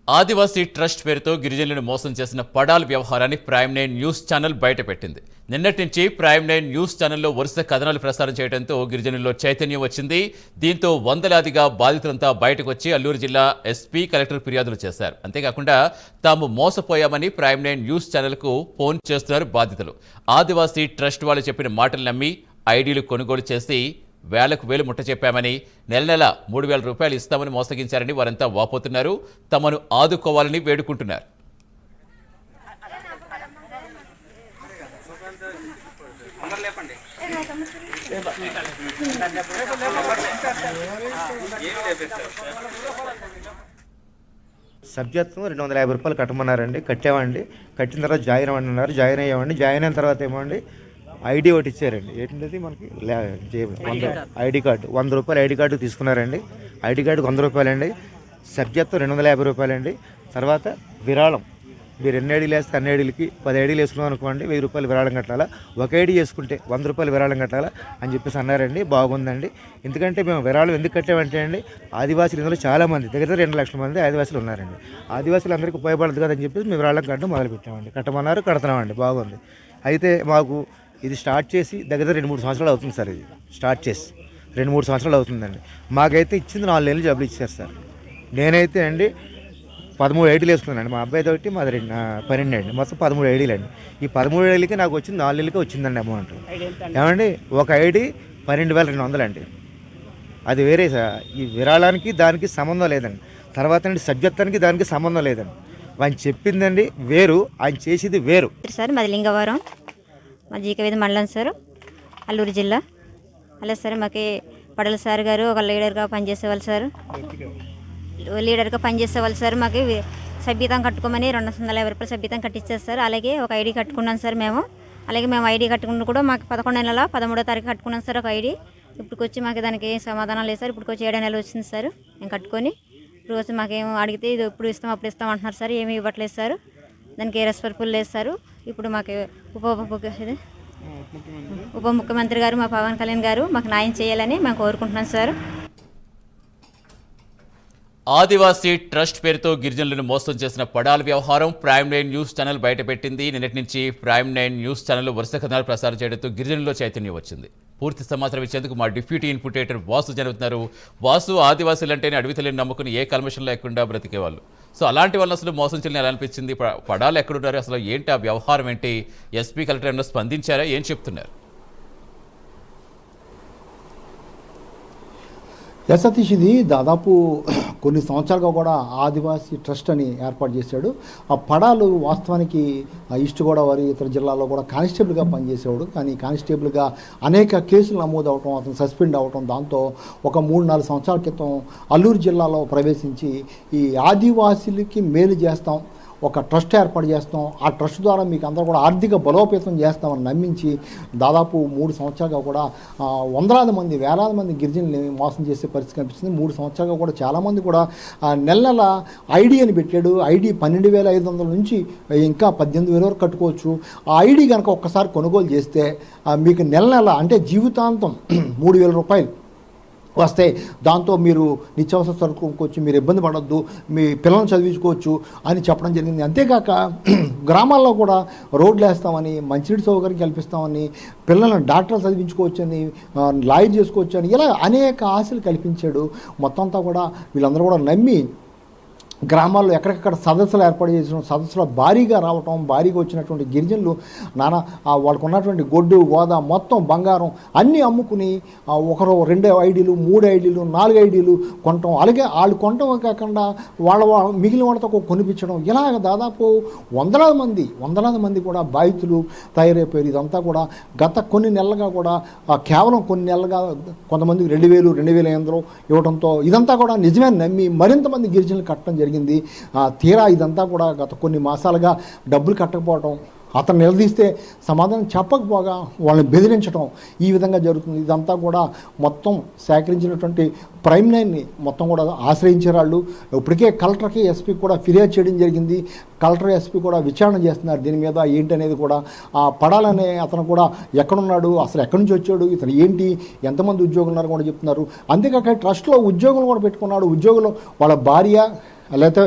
ఆదివాసీ trust పేరుతో గిరిజనులను మోసం చేసిన పడాల్ వ్యవహారాన్ని ప్రైమ్ 9 న్యూస్ ఛానల్ బయటపెట్టింది. నిన్నటి నుంచి ప్రైమ్ 9 న్యూస్ ఛానల్లో వరుస కథనాలు ప్రసారం చేయడంతో గిరిజనుల్లో చైతన్యం వచ్చింది. దీంతో వందలాదిగా బాధితులంతా బయటకు వచ్చి అల్లూరు జిల్లా ఎస్పీ, కలెక్టర్ ఫిర్యాదులు చేశారు. అంతేకాకుండా తాము మోసపోయామని ప్రైమ్ 9 న్యూస్ ఛానల్కు ఫోన్ చేస్తున్నారు బాధితులు. ఆదివాసీ ట్రస్ట్ వాళ్ళు చెప్పిన మాటలు నమ్మి ఐడీలు కొనుగోలు చేసి వేలకు వేలు ముట్ట చెప్పామని, నెల నెల 3,000 రూపాయలు ఇస్తామని మోసగించారని వారంతా వాపోతున్నారు. తమను ఆదుకోవాలని వేడుకుంటున్నారు. సభ్యత్వం 250 రూపాయలు కట్టమన్నారండి. కట్టామండి. కట్టిన తర్వాత జాయిన్ అవ్వండి అన్నారు. జాయిన్ అయ్యామండి. జాయిన్ అయిన తర్వాత ఏమండి ఐడి ఒకటి ఇచ్చారండి. ఏంటంటే మనకి ఐడి కార్డు 100 రూపాయలు ఐడి కార్డు తీసుకున్నారండి. ఐడి కార్డుకి 100 రూపాయలండి. సభ్యత్వం 250 రూపాయలండి. తర్వాత విరాళం, మీరు ఎన్ని ఐడీలు వేస్తే అన్ని ఐడీలకి 10 ఐడీలు వేసుకున్నాం అనుకోండి 1000 రూపాయలు విరాళం కట్టాలా, ఒక ఐడీ చేసుకుంటే 100 రూపాయలు విరాళం కట్టాలా అని చెప్పేసి అన్నారండి. బాగుందండి. ఎందుకంటే మేము విరాళం ఎందుకు కట్టామంటే అండి, ఆదివాసీలు ఇందులో చాలామంది దగ్గర 2 లక్షల మంది ఆదివాసీలు ఉన్నారండి. ఆదివాసీలు అందరికీ ఉపయోగపడదు కదని చెప్పేసి మేము విరాళం కట్టడం మొదలుపెట్టామండి. కట్టమన్నారు, కడుతున్నామండి. బాగుంది. అయితే మాకు ఇది స్టార్ట్ చేసి దగ్గర 2-3 సంవత్సరాలు అవుతుంది సార్. ఇది స్టార్ట్ చేసి 2-3 సంవత్సరాలు అవుతుందండి. మాకైతే ఇచ్చింది 4 నెలలు జబ్బులు ఇచ్చారు సార్. నేనైతే అండి 13 ఐడీలు వేసుకున్నానండి. మా అబ్బాయితో ఒకటి మాది 12 అండి. మొత్తం 13 ఐడీలు అండి. ఈ 13 ఐడీలకి నాకు వచ్చింది 4 నెలలకే వచ్చిందండి అమౌంట్. ఏమండి ఒక ఐడి 12,200 అండి. అది వేరే సార్. ఈ విరాళానికి దానికి సంబంధం లేదండి. తర్వాత అండి సభ్యత్వానికి దానికి సంబంధం లేదండి. ఆయన చెప్పిందండి వేరు, ఆయన చేసేది వేరు సార్. మాది లింగవరం, మా జీకవేది మండలం సార్, అల్లూరు జిల్లా. అలా సార్ మాకు పడల సార్ గారు ఒక లీడర్గా పనిచేసేవాళ్ళు సార్. లీడర్గా పనిచేసేవాళ్ళు సార్. మాకు సభ్యతం కట్టుకోమని 250 రూపాయలు సభ్యతం కట్టించారు సార్. అలాగే ఒక ఐడి కట్టుకున్నాం సార్ మేము. అలాగే మేము ఐడి కట్టుకున్న కూడా మాకు 11 నెలల 13వ తారీఖు కట్టుకున్నాం సార్ ఒక ఐడి. ఇప్పటికొచ్చి మాకు దానికి ఏం సమాధానం లేదు సార్. ఇప్పటికొచ్చి 7 నెలలు వచ్చింది సార్ మేము కట్టుకొని. ఇప్పుడు వచ్చి మాకేమో అడిగితే ఇది ఇప్పుడు ఇస్తాం అప్పుడు ఇస్తాం అంటున్నారు సార్. ఏమీ ఇవ్వట్లేదు సార్. దానికి ఏ రెస్పాన్సిబుల్ లేదు సార్. ఇప్పుడు మాకు ఉప ముఖ్యమంత్రి గారు, మా పవన్ కళ్యాణ్ గారు మాకు న్యాయం చేయాలని మేము కోరుకుంటున్నాం సార్. ఆదివాసీ ట్రస్ట్ పేరుతో గిరిజనులను మోసం చేసిన పడాల్ వ్యవహారం ప్రైమ్ 9 న్యూస్ ఛానల్ బయటపెట్టింది. నిన్నటి నుంచి ప్రైమ్ 9 న్యూస్ ఛానల్లో వరుస కథనాలు ప్రసారం చేయడంతో గిరిజనుల్లో చైతన్యం వచ్చింది. పూర్తి సమాచారం ఇచ్చేందుకు మా డిప్యూటీ ఇన్పుట్ ఎడిటర్ వాసు జరుగుతున్నారు. వాసు, ఆదివాసీలు అంటేనే అడవి తల్లిని నమ్ముకుని ఏ కల్మషం లేకుండా బ్రతికేవాళ్ళు. సో అలాంటి వాళ్ళు అసలు మోసం చేయని ఎలా అనిపించింది? పడాలు ఎక్కడున్నారు? అసలు ఏంటి ఆ వ్యవహారం ఏంటి? ఎస్పీ, కలెక్టర్ ఏమైనా స్పందించారా? ఏం చెప్తున్నారు? సతీష్, ఇది దాదాపు కొన్ని సంవత్సరాలుగా కూడా ఆదివాసీ ట్రస్ట్ అని ఏర్పాటు చేశాడు. ఆ పడాలు వాస్తవానికి ఈస్ట్ గోదావరి ఇతర జిల్లాల్లో కూడా కానిస్టేబుల్గా పనిచేసేవాడు. కానీ కానిస్టేబుల్గా అనేక కేసులు నమోదు అవటం, అతను సస్పెండ్ అవటం, దాంతో ఒక 3-4 సంవత్సరాల క్రితం అల్లూరు జిల్లాలో ప్రవేశించి ఈ ఆదివాసీలకి మేలు చేస్తాం, ఒక ట్రస్ట్ ఏర్పాటు చేస్తాం, ఆ ట్రస్ట్ ద్వారా మీకు అందరూ కూడా ఆర్థిక బలోపేతం చేస్తామని నమ్మించి దాదాపు 3 సంవత్సరాలుగా కూడా వందలాది మంది, వేలాది మంది గిరిజనుల్ని మోసం చేసే పరిస్థితి కనిపిస్తుంది. 3 సంవత్సరాలుగా కూడా చాలామంది కూడా నెల నెల ఐడి అని పెట్టాడు. ఐడి 12,500 నుంచి ఇంకా 18,000 వరకు కట్టుకోవచ్చు. ఆ ఐడి కనుక ఒక్కసారి కొనుగోలు చేస్తే మీకు నెల నెల అంటే జీవితాంతం 3,000 రూపాయలు వస్తాయి. దాంతో మీరు నిత్యావసర సరుకు కొనుక్కోవచ్చు, మీరు ఇబ్బంది పడద్దు, మీ పిల్లల్ని చదివించుకోవచ్చు అని చెప్పడం జరిగింది. అంతేకాక గ్రామాల్లో కూడా రోడ్లు వేస్తామని, మంచినీటి సౌకర్యం కల్పిస్తామని, పిల్లలను డాక్టర్లు చదివించుకోవచ్చని, లాయర్ చేసుకోవచ్చని, ఇలా అనేక ఆశలు కల్పించాడు. మొత్తం అంతా కూడా వీళ్ళందరూ కూడా నమ్మి గ్రామాల్లో ఎక్కడికక్కడ సదస్సులు ఏర్పాటు చేసిన సదస్సులో భారీగా రావటం, భారీగా వచ్చినటువంటి గిరిజనులు వాళ్ళకు ఉన్నటువంటి గొడ్డు గోదా మొత్తం బంగారం అన్నీ అమ్ముకుని ఒకరు 2 ఐడీలు 3 ఐడీలు 4 ఐడీలు కొనటం, అలాగే వాళ్ళు కొనటం కాకుండా వాళ్ళ మిగిలిన వాళ్ళతో కొనిపించడం, ఇలాగ దాదాపు వందలాది మంది కూడా బాధితులు తయారైపోయారు. ఇదంతా కూడా గత కొన్ని నెలలుగా కూడా కేవలం కొన్ని నెలలుగా కొంతమందికి 2,000 2,500 ఇవ్వడంతో ఇదంతా కూడా నిజమే నమ్మి మరింత మంది గిరిజనులు కట్టడం జరిగింది. తీరా ఇదంతా కూడా గత కొన్ని మాసాలుగా డబ్బులు కట్టకపోవటం, అతను నిలదీస్తే సమాధానం చెప్పకపోగా వాళ్ళని బెదిరించడం, ఈ విధంగా జరుగుతుంది. ఇదంతా కూడా మొత్తం సేకరించినటువంటి ప్రైమ్ 9ని మొత్తం కూడా ఆశ్రయించారు వాళ్ళు. ఇప్పటికే కలెక్టర్కి, ఎస్పీకి కూడా ఫిర్యాదు చేయడం జరిగింది. కలెక్టర్, ఎస్పీ కూడా విచారణ చేస్తున్నారు దీని మీద. ఏంటనేది కూడా ఆ పడాలనే అతను కూడా ఎక్కడున్నాడు, అసలు ఎక్కడి నుంచి వచ్చాడు, ఇతను ఏంటి, ఎంతమంది ఉద్యోగులు ఉన్నారు కూడా చెప్తున్నారు. అంతేకాక ట్రస్ట్లో ఉద్యోగులు కూడా పెట్టుకున్నాడు. ఉద్యోగులు వాళ్ళ భార్య లేకపోతే